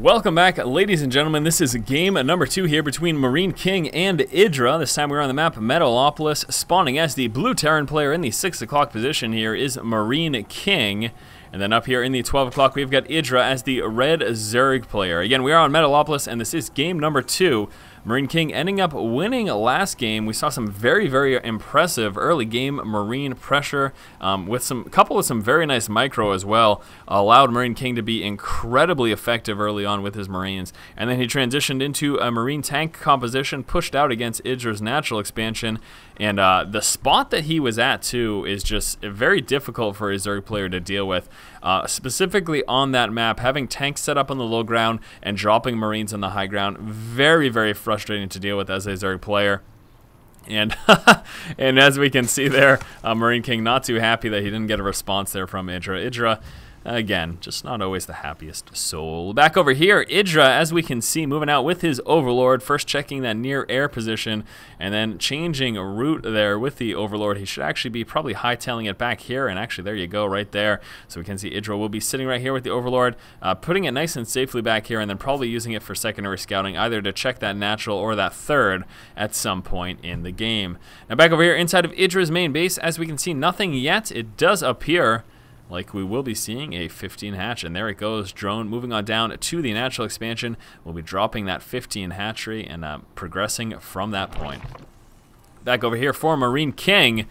Welcome back, ladies and gentlemen. This is game number 2 here between MarineKing and IdrA. This time we're on the map Metalopolis. Spawning as the blue Terran player in the 6 o'clock position here is MarineKing. And then up here in the 12 o'clock, we've got IdrA as the red Zerg player. Again, we are on Metalopolis, and this is game number 2. MarineKing ending up winning last game. We saw some very, very impressive early game Marine pressure with some very nice micro as well. Allowed MarineKing to be incredibly effective early on with his Marines. And then he transitioned into a Marine tank composition, pushed out against IdrA's natural expansion. And the spot that he was at, too, is just very difficult for a Zerg player to deal with. Specifically on that map, having tanks set up on the low ground and dropping Marines on the high ground, very, very frustrating to deal with as a Zerg player. And and as we can see there, MarineKing not too happy that he didn't get a response there from IdrA. IdrA, again, just not always the happiest soul. Back over here, IdrA, as we can see, moving out with his Overlord, first checking that near air position, and then changing route there with the Overlord. He should actually be probably hightailing it back here, and actually there you go, right there. So we can see IdrA will be sitting right here with the Overlord, putting it nice and safely back here, and then probably using it for secondary scouting, either to check that natural or that third at some point in the game. Now back over here inside of IdrA's main base, as we can see, nothing yet. It does appear like we will be seeing a 15 hatch, and there it goes, drone moving on down to the natural expansion. We'll be dropping that 15 hatchery and progressing from that point. Back over here for MarineKing,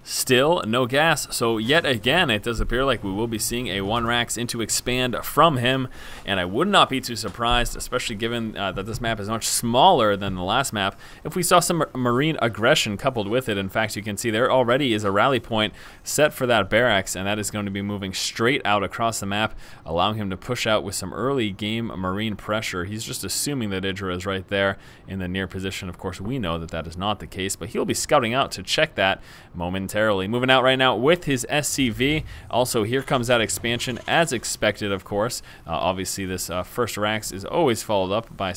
still no gas, so yet again it does appear like we will be seeing a 1 Rax into expand from him, and I would not be too surprised, especially given that this map is much smaller than the last map, if we saw some Marine aggression coupled with it. In fact, you can see there already is a rally point set for that barracks, and that is going to be moving straight out across the map, allowing him to push out with some early game Marine pressure. He's just assuming that IdrA is right there in the near position. Of course, we know that that is not the case, but he'll be scouting out to check that momentarily. Moving out right now with his SCV. Also, here comes that expansion as expected, of course. Obviously, this first Rax is always followed up by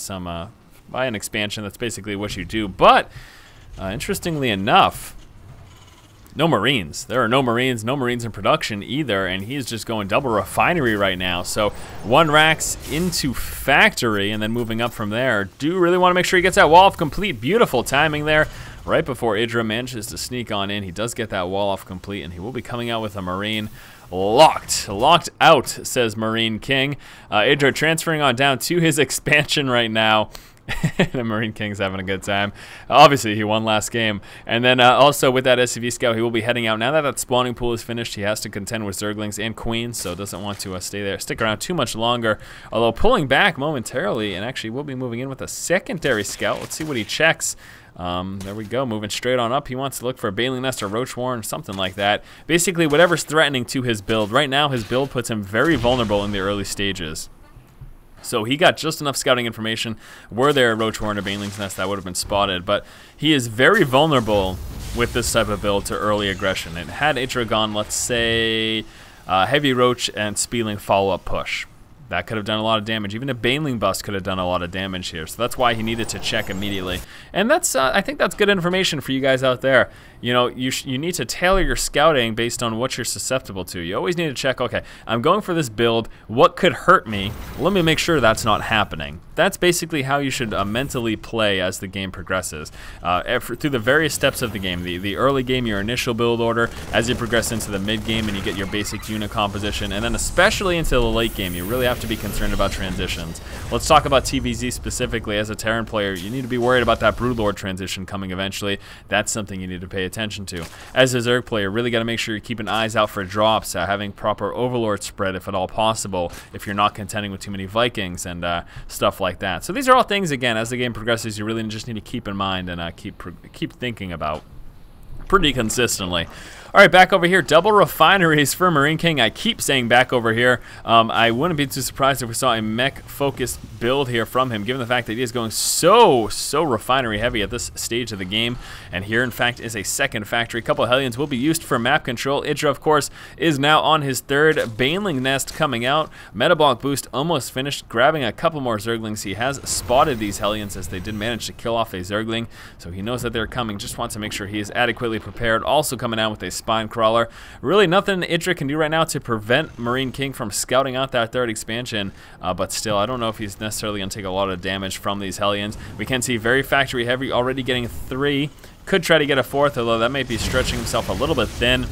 by an expansion. That's basically what you do. But interestingly enough, no Marines. There are no Marines in production either, and he's just going double refinery right now. So 1 Rax into factory, and then moving up from there. Do really want to make sure he gets that wall off complete. Beautiful timing there. Right before IdrA manages to sneak on in, he does get that wall off complete, and he will be coming out with a Marine. Locked out, says MarineKing. IdrA transferring on down to his expansion right now. And MarineKing's having a good time. Obviously, he won last game. And then also with that SCV scout, he will be heading out. Now that that spawning pool is finished, he has to contend with Zerglings and Queens, so doesn't want to stick around too much longer. Although pulling back momentarily, and actually will be moving in with a secondary scout. Let's see what he checks. There we go, moving straight on up. He wants to look for a Baleen Nest or Roach Warren, something like that. Basically, whatever's threatening to his build. Right now, his build puts him very vulnerable in the early stages. So he got just enough scouting information. Were there a Roach Warren or Baneling's Nest, that would have been spotted. But he is very vulnerable with this type of build to early aggression. And had IdrA gone, let's say, Heavy Roach and Speedling follow-up push, that could have done a lot of damage. Even a Baneling bust could have done a lot of damage here. So that's why he needed to check immediately. And that's, I think that's good information for you guys out there. You know, you need to tailor your scouting based on what you're susceptible to. You always need to check, okay, I'm going for this build. What could hurt me? Let me make sure that's not happening. That's basically how you should mentally play as the game progresses. Through the various steps of the game. The early game, your initial build order. As you progress into the mid game and you get your basic unit composition. And then especially into the late game, you really have to be concerned about transitions. Let's talk about TVZ specifically. As a Terran player, you need to be worried about that Broodlord transition coming eventually. That's something you need to pay attention to. As a Zerg player, really got to make sure you're keeping eyes out for drops, having proper Overlord spread if at all possible, if you're not contending with too many Vikings and stuff like that. So these are all things, again, as the game progresses, you really just need to keep in mind and keep thinking about pretty consistently. All right, back over here, double refineries for MarineKing. I keep saying back over here. I wouldn't be too surprised if we saw a mech-focused build here from him, given the fact that he is going so refinery heavy at this stage of the game. And here, in fact, is a second factory. A couple of Hellions will be used for map control. IdrA, of course, is now on his third Baneling Nest coming out. Metabolic boost almost finished, grabbing a couple more Zerglings. He has spotted these Hellions as they did manage to kill off a Zergling, so he knows that they're coming. Just wants to make sure he is adequately prepared. Also coming out with a spine crawler. Really nothing IdrA can do right now to prevent MarineKing from scouting out that third expansion, but still, I don't know if he's necessarily going to take a lot of damage from these Hellions. We can see very factory heavy, already getting 3. Could try to get a 4th, although that might be stretching himself a little bit thin.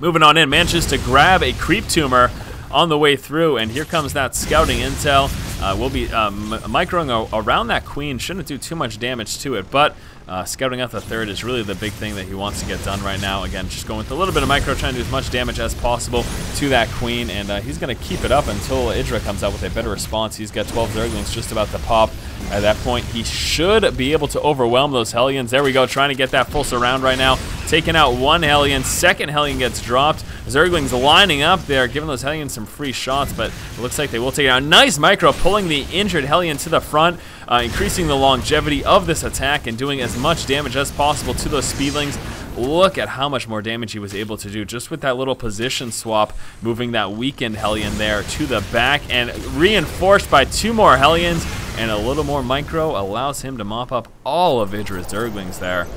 Moving on in, manages to grab a creep tumor on the way through, and here comes that scouting intel. We'll be microing around that queen. Shouldn't do too much damage to it, but scouting out the third is really the big thing that he wants to get done right now. Again, just going with a little bit of micro, trying to do as much damage as possible to that queen, and he's going to keep it up until IdrA comes out with a better response. He's got 12 Zerglings just about to pop. At that point, he should be able to overwhelm those Hellions. There we go, trying to get that full surround right now. Taking out one Hellion, second Hellion gets dropped. Zerglings lining up there, giving those Hellions some free shots, but it looks like they will take it out. Nice micro, pulling the injured Hellion to the front, increasing the longevity of this attack and doing as much damage as possible to those Speedlings. Look at how much more damage he was able to do just with that little position swap, moving that weakened Hellion there to the back, and reinforced by 2 more Hellions, and a little more micro allows him to mop up all of IdrA's Zerglings there.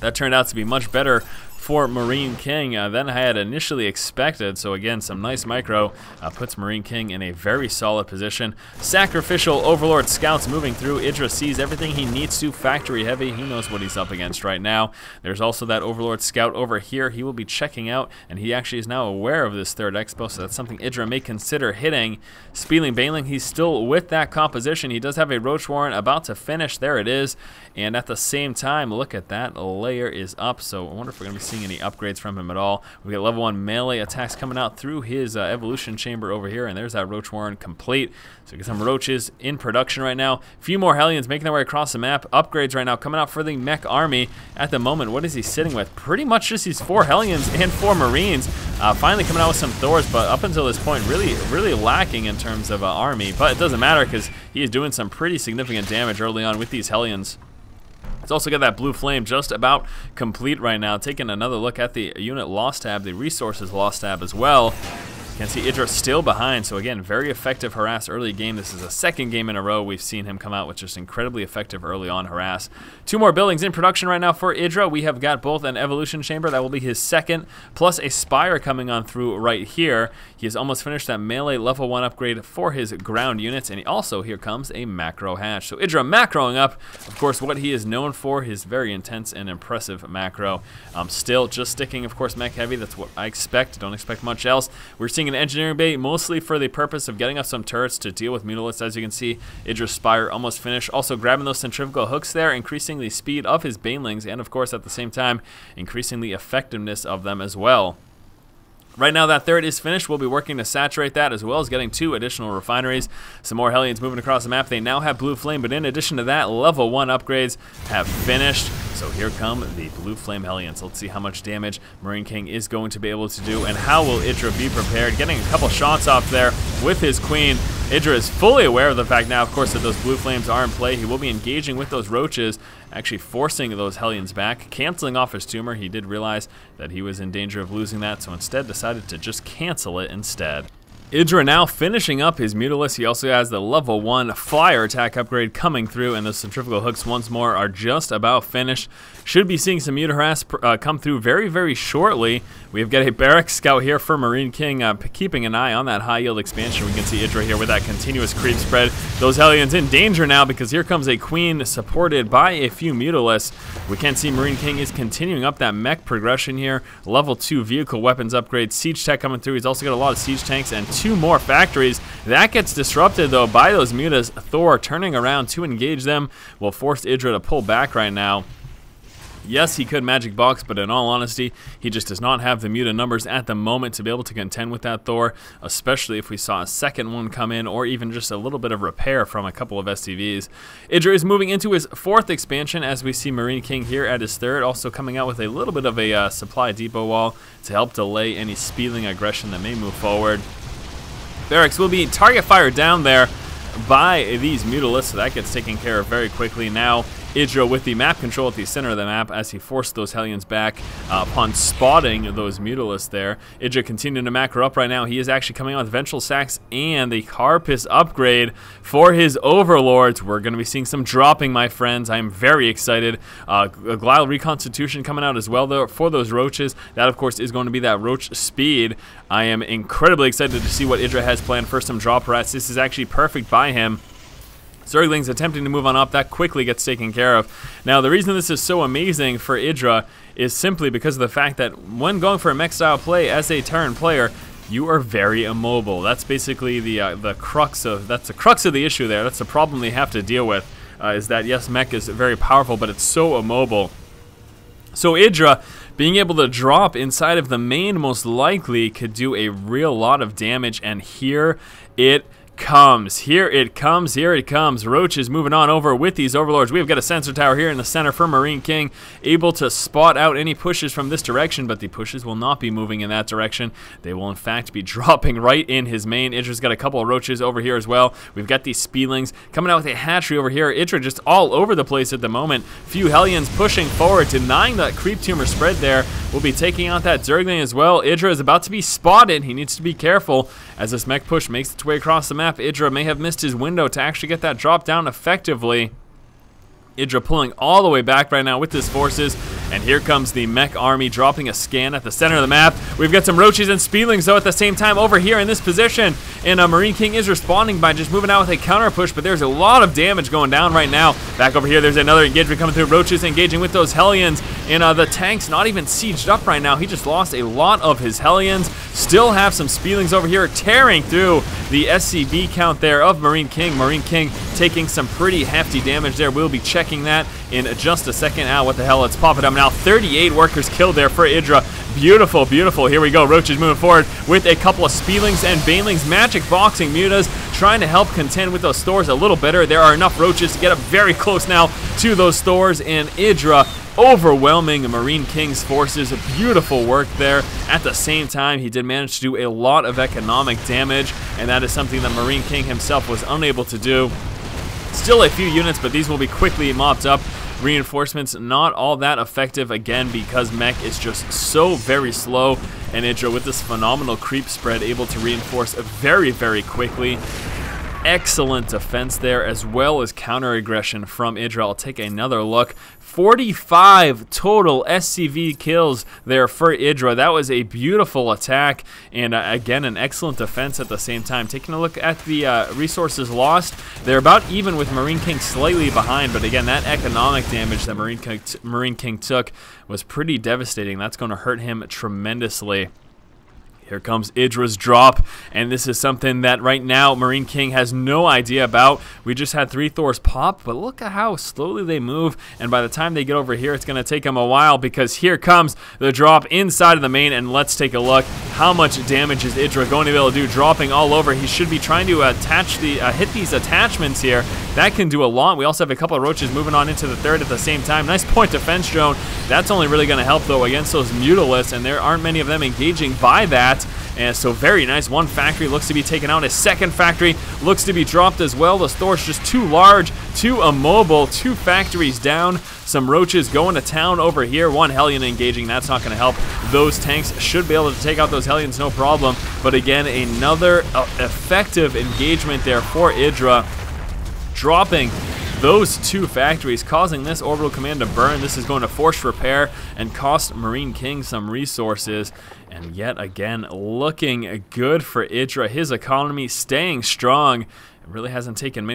That turned out to be much better for MarineKing than I had initially expected. So again, some nice micro puts MarineKing in a very solid position. Sacrificial Overlord scouts moving through. IdrA sees everything he needs to. Factory heavy. He knows what he's up against right now. There's also that Overlord scout over here. He will be checking out, and he actually is now aware of this third expo, so that's something IdrA may consider hitting. Speedling Baneling, he's still with that composition. He does have a Roach Warren about to finish. There it is. And at the same time, look at that. Layer is up, so I wonder if we're going to be seeing any upgrades from him at all. We got level 1 melee attacks coming out through his evolution chamber over here, and there's that Roach Warren complete. So we get some roaches in production right now. A few more Hellions making their way across the map. Upgrades right now coming out for the mech army. At the moment, what is he sitting with? Pretty much just these 4 Hellions and 4 Marines. Finally coming out with some Thors, but up until this point, really lacking in terms of army. But it doesn't matter because he is doing some pretty significant damage early on with these Hellions. It's also got that blue flame just about complete right now. Taking another look at the unit loss tab, the resources loss tab as well. You can see IdrA still behind, so again, very effective harass early game. This is the 2nd game in a row we've seen him come out with just incredibly effective early on harass. 2 more buildings in production right now for IdrA. We have got both an evolution chamber, that will be his 2nd, plus a spire coming on through right here. He has almost finished that melee level 1 upgrade for his ground units, and he also, here comes a macro hatch. So IdrA macroing up, of course, what he is known for, his very intense and impressive macro. Still just sticking, of course, mech heavy. That's what I expect. Don't expect much else. We're seeing an engineering bay mostly for the purpose of getting us some turrets to deal with mutalisks. As you can see, IdrA's spire almost finished. Also grabbing those centrifugal hooks there, increasing the speed of his banelings, and of course at the same time increasing the effectiveness of them as well. Right now that third is finished. We'll be working to saturate that as well as getting 2 additional refineries. Some more Hellions moving across the map. They now have blue flame, but in addition to that, level 1 upgrades have finished. So here come the blue flame Hellions. Let's see how much damage MarineKing is going to be able to do, and how will IdrA be prepared. Getting a couple shots off there with his queen. IdrA is fully aware of the fact now, of course, that those blue flames are in play. He will be engaging with those roaches, actually forcing those Hellions back, canceling off his tumor. He did realize that he was in danger of losing that, so instead decided to just cancel it instead. IdrA now finishing up his Mutalisks. He also has the level 1 flyer attack upgrade coming through, and the centrifugal hooks once more are just about finished. Should be seeing some Muta harass come through very shortly. We've got a barrack scout here for MarineKing, keeping an eye on that high yield expansion. We can see IdrA here with that continuous creep spread. Those Hellions in danger now because here comes a queen supported by a few Mutalisks. We can see MarineKing is continuing up that mech progression here. Level 2 vehicle weapons upgrade, siege tech coming through. He's also got a lot of siege tanks and 2 more factories. That gets disrupted though by those mutas. Thor turning around to engage them will force IdrA to pull back right now. Yes, he could magic box, but in all honesty, he just does not have the muta numbers at the moment to be able to contend with that Thor, especially if we saw a second one come in or even just a little bit of repair from a couple of STVs. IdrA is moving into his 4th expansion as we see MarineKing here at his 3rd, also coming out with a little bit of a supply depot wall to help delay any speedling aggression that may move forward. Barracks will be target fire down there by these Mutalisks, so that gets taken care of very quickly. Now IdrA with the map control at the center of the map as he forced those Hellions back upon spotting those Mutalisks there. IdrA continuing to macro up right now. He is actually coming out with Vengeful Sacks and the Carapace upgrade for his Overlords. We're going to be seeing some dropping, my friends. I am very excited. A Glial Reconstitution coming out as well, though, for those Roaches. That, of course, is going to be that Roach speed. I am incredibly excited to see what IdrA has planned for some drop rats. This is actually perfect by him. Zergling's attempting to move on up. That quickly gets taken care of. Now, the reason this is so amazing for IdrA is simply because of the fact that when going for a mech style play as a Terran player, you are very immobile. That's basically the crux of the issue there. That's the problem they have to deal with. Is that yes, mech is very powerful, but it's so immobile. So IdrA being able to drop inside of the main most likely could do a real lot of damage, and here it comes. Here it comes. Here it comes. Roach is moving on over with these Overlords. We've got a sensor tower here in the center for MarineKing, able to spot out any pushes from this direction, but the pushes will not be moving in that direction. They will in fact be dropping right in his main. IdrA's got a couple of Roaches over here as well. We've got these Speedlings coming out with a hatchery over here. IdrA just all over the place at the moment. Few Hellions pushing forward, denying that creep tumor spread there. We'll be taking out that Zergling as well. IdrA is about to be spotted. He needs to be careful as this mech push makes its way across the map. IdrA may have missed his window to actually get that drop down effectively. IdrA pulling all the way back right now with his forces, and here comes the mech army dropping a scan at the center of the map. We've got some Roaches and Speedlings though at the same time over here in this position, and MarineKing is responding by just moving out with a counter push, but there's a lot of damage going down right now. Back over here, there's another engagement coming through. Roaches engaging with those Hellions, and the tank's not even sieged up right now. He just lost a lot of his Hellions. Still have some Speedlings over here tearing through the SCB count there of MarineKing. MarineKing taking some pretty hefty damage there. We'll be checking that in just a second. What the hell? Let's pop it up now. 38 workers killed there for IdrA. Beautiful, beautiful. Here we go. Roaches moving forward with a couple of Speedlings and Banelings. Magic boxing Mutas, trying to help contend with those Thors a little better. There are enough Roaches to get up very close now to those Thors, and IdrA overwhelming MarineKing's forces. Beautiful work there. At the same time, he did manage to do a lot of economic damage, and that is something that MarineKing himself was unable to do. Still a few units, but these will be quickly mopped up. Reinforcements not all that effective, again, because mech is just so very slow, and IdrA with this phenomenal creep spread able to reinforce very, very quickly. Excellent defense there, as well as counter aggression from IdrA. I'll take another look. 45 total SCV kills there for IdrA. That was a beautiful attack, and again, an excellent defense at the same time. Taking a look at the resources lost, they're about even with MarineKing slightly behind, but again, that economic damage that MarineKing took was pretty devastating. That's going to hurt him tremendously. Here comes IdrA's drop, and this is something that right now MarineKing has no idea about. We just had 3 Thors pop, but look at how slowly they move, and by the time they get over here, it's going to take them a while, because here comes the drop inside of the main, and let's take a look. How much damage is IdrA going to be able to do? Dropping all over. He should be trying to attach hit these attachments here. That can do a lot. We also have a couple of Roaches moving on into the third at the same time. Nice point defense drone. That's only really going to help, though, against those Mutalisks, and there aren't many of them engaging by that. And so very nice. One factory looks to be taken out. His second factory looks to be dropped as well. The Thor's just too large, too immobile. 2 factories down. Some Roaches going to town over here. 1 Hellion engaging. That's not going to help. Those tanks should be able to take out those Hellions, no problem. But again, another effective engagement there for IdrA. Dropping those 2 factories, causing this orbital command to burn. This is going to force repair and cost MarineKing some resources. And yet again, looking good for IdrA. His economy staying strong. It really hasn't taken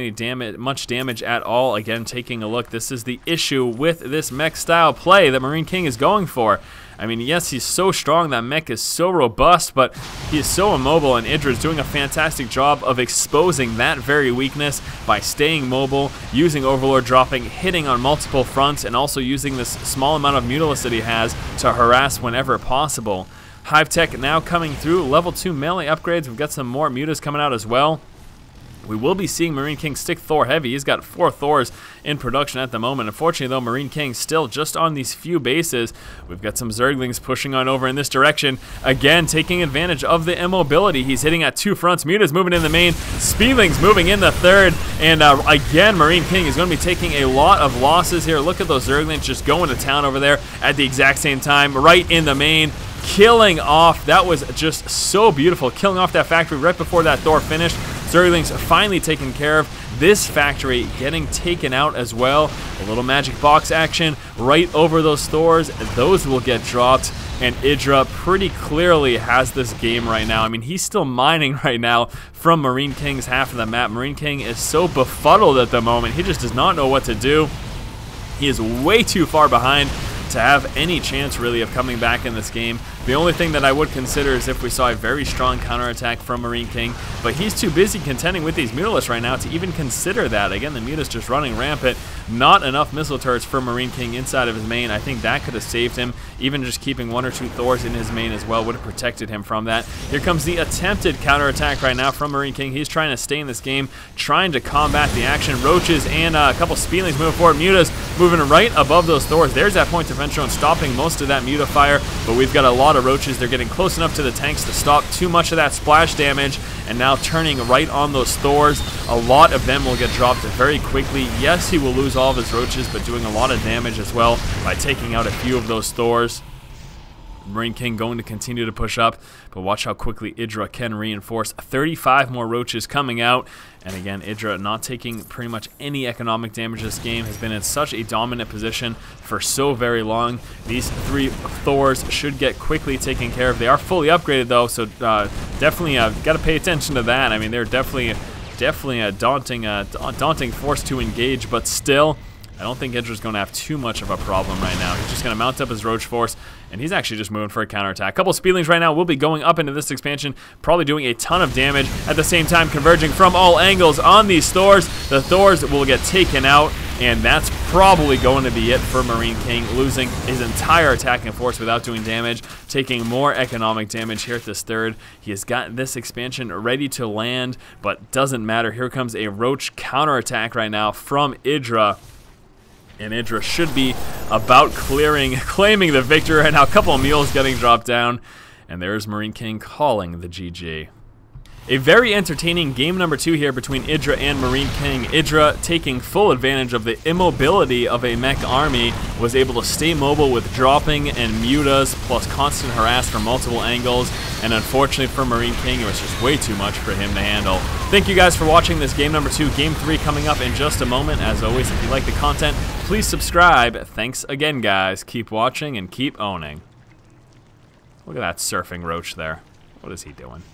much damage at all. Again, taking a look, this is the issue with this mech style play that MarineKing is going for. I mean, yes, he's so strong, that mech is so robust, but he is so immobile, and IdrA is doing a fantastic job of exposing that very weakness by staying mobile, using Overlord dropping, hitting on multiple fronts, and also using this small amount of Mutalisks that he has to harass whenever possible. Hive Tech now coming through, level 2 melee upgrades. We've got some more Mutas coming out as well. We will be seeing MarineKing stick Thor heavy. He's got 4 Thors in production at the moment. Unfortunately, though, MarineKing still just on these few bases. We've got some Zerglings pushing on over in this direction. Again, taking advantage of the immobility. He's hitting at 2 fronts. Muta's moving in the main. Speedling's moving in the third. And again, MarineKing is going to be taking a lot of losses here. Look at those Zerglings just going to town over there at the exact same time, right in the main. Killing off. That was just so beautiful. Killing off that factory right before that Thor finished. Zerglings finally taken care of. This factory getting taken out as well. A little magic box action right over those Thors. Those will get dropped. And IdrA pretty clearly has this game right now. I mean, he's still mining right now from MarineKing's half of the map. MarineKing is so befuddled at the moment. He just does not know what to do. He is way too far behind to have any chance really of coming back in this game. The only thing that I would consider is if we saw a very strong counterattack from MarineKing, but he's too busy contending with these Mutalisks right now to even consider that. Again, the Mutalisks just running rampant. Not enough missile turrets for MarineKing inside of his main. I think that could have saved him. Even just keeping 1 or 2 Thors in his main as well would have protected him from that. Here comes the attempted counterattack right now from MarineKing. He's trying to stay in this game, trying to combat the action. Roaches and a couple Speedlings moving forward. Mutas moving right above those Thors. There's that point differential and stopping most of that Muta fire, but we've got a lot of Roaches. They're getting close enough to the tanks to stop too much of that splash damage, and now turning right on those Thors. A lot of them will get dropped very quickly. Yes, he will lose all of his Roaches, but doing a lot of damage as well by taking out a few of those Thors. MarineKing going to continue to push up, but watch how quickly IdrA can reinforce. 35 more Roaches coming out, and again, IdrA not taking pretty much any economic damage this game. Has been in such a dominant position for so very long. These 3 Thors should get quickly taken care of. They are fully upgraded though, so definitely got to pay attention to that. I mean, they're definitely a daunting force to engage, but still, I don't think IdrA's going to have too much of a problem right now. He's just going to mount up his Roach force, and he's actually just moving for a counterattack. A couple Speedlings right now will be going up into this expansion, probably doing a ton of damage, at the same time converging from all angles on these Thors. The Thors will get taken out, and that's probably going to be it for MarineKing, losing his entire attacking force without doing damage, taking more economic damage here at this third. He has got this expansion ready to land, but doesn't matter. Here comes a Roach counterattack right now from IdrA. And IdrA should be about claiming the victory right now. A couple of mules getting dropped down. And there's MarineKing calling the GG. A very entertaining game number 2 here between IdrA and MarineKing. IdrA taking full advantage of the immobility of a mech army, was able to stay mobile with dropping and mutas, plus constant harass from multiple angles, and unfortunately for MarineKing, it was just way too much for him to handle. Thank you guys for watching this game number 2. Game 3 coming up in just a moment. As always, if you like the content, please subscribe. Thanks again, guys. Keep watching and keep owning. Look at that surfing Roach there. What is he doing?